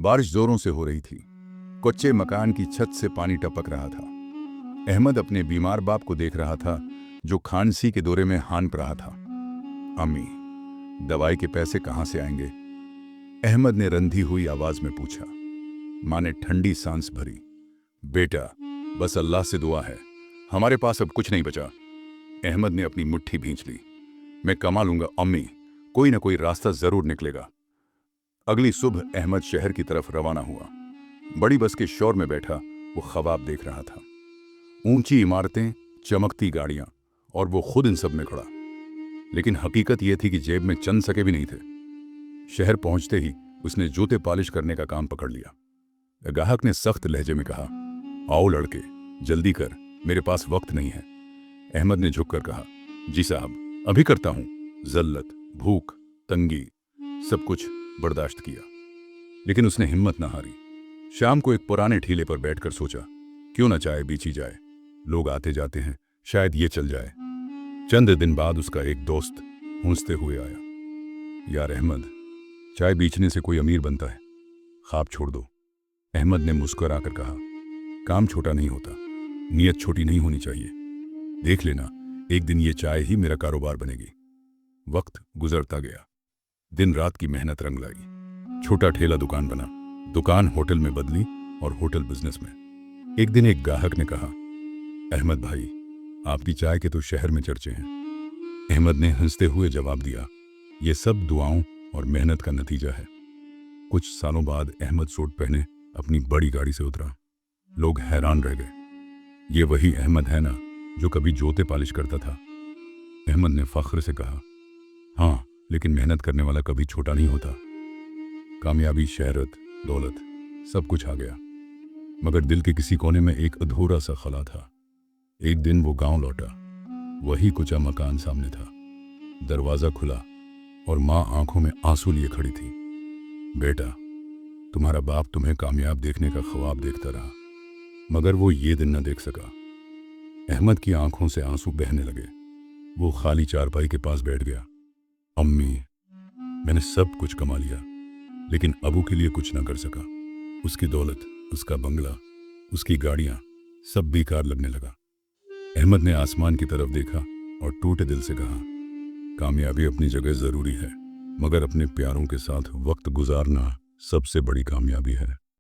बारिश जोरों से हो रही थी। कच्चे मकान की छत से पानी टपक रहा था। अहमद अपने बीमार बाप को देख रहा था, जो खांसी के दौरे में हांफ रहा था। अम्मी, दवाई के पैसे कहाँ से आएंगे? अहमद ने रंधी हुई आवाज में पूछा। माँ ने ठंडी सांस भरी। बेटा, बस अल्लाह से दुआ है, हमारे पास अब कुछ नहीं बचा। अहमद ने अपनी मुट्ठी भींच ली। मैं कमा लूंगा अम्मी, कोई ना कोई रास्ता जरूर निकलेगा। अगली सुबह अहमद शहर की तरफ रवाना हुआ। बड़ी बस के शोर में बैठा वो ख्वाब देख रहा था। ऊंची इमारतें, चमकती गाड़ियां, और वो खुद इन सब में खड़ा। लेकिन हकीकत यह थी कि जेब में चंद सके भी नहीं थे। शहर पहुंचते ही उसने जूते पॉलिश करने का काम पकड़ लिया। ग्राहक ने सख्त लहजे में कहा, आओ लड़के, जल्दी कर, मेरे पास वक्त नहीं है। अहमद ने झुककर कहा, जी साहब, अभी करता हूं। जल्लत, भूख, तंगी, सब कुछ बर्दाश्त किया, लेकिन उसने हिम्मत न हारी। शाम को एक पुराने ठेले पर बैठकर सोचा, क्यों न चाय बेची जाए, लोग आते जाते हैं, शायद ये चल जाए। चंद दिन बाद उसका एक दोस्त हंसते हुए आया, यार अहमद, चाय बेचने से कोई अमीर बनता है, ख्वाब छोड़ दो। अहमद ने मुस्कुराकर कहा, काम छोटा नहीं होता, नीयत छोटी नहीं होनी चाहिए। देख लेना, एक दिन ये चाय ही मेरा कारोबार बनेगी। वक्त गुजरता गया। दिन रात की मेहनत रंग लाई। छोटा ठेला दुकान बना, दुकान होटल में बदली और होटल बिजनेस में। एक दिन एक ग्राहक ने कहा, अहमद भाई, आपकी चाय के तो शहर में चर्चे हैं। अहमद ने हंसते हुए जवाब दिया, ये सब दुआओं और मेहनत का नतीजा है। कुछ सालों बाद अहमद सूट पहने अपनी बड़ी गाड़ी से उतरा। लोग हैरान रह गए, ये वही अहमद है ना जो कभी जूते पॉलिश करता था? अहमद ने फख्र से कहा, हाँ, लेकिन मेहनत करने वाला कभी छोटा नहीं होता। कामयाबी, शहरत, दौलत, सब कुछ आ गया, मगर दिल के किसी कोने में एक अधूरा सा खला था। एक दिन वो गांव लौटा। वही कुचा मकान सामने था। दरवाजा खुला और माँ आंखों में आंसू लिए खड़ी थी। बेटा, तुम्हारा बाप तुम्हें कामयाब देखने का ख्वाब देखता रहा, मगर वो ये दिन न देख सका। अहमद की आंखों से आंसू बहने लगे। वो खाली चारपाई के पास बैठ गया। अम्मी, मैंने सब कुछ कमा लिया, लेकिन अबू के लिए कुछ न कर सका। उसकी दौलत, उसका बंगला, उसकी गाड़ियां, सब बेकार लगने लगा। अहमद ने आसमान की तरफ देखा और टूटे दिल से कहा, कामयाबी अपनी जगह जरूरी है, मगर अपने प्यारों के साथ वक्त गुजारना सबसे बड़ी कामयाबी है।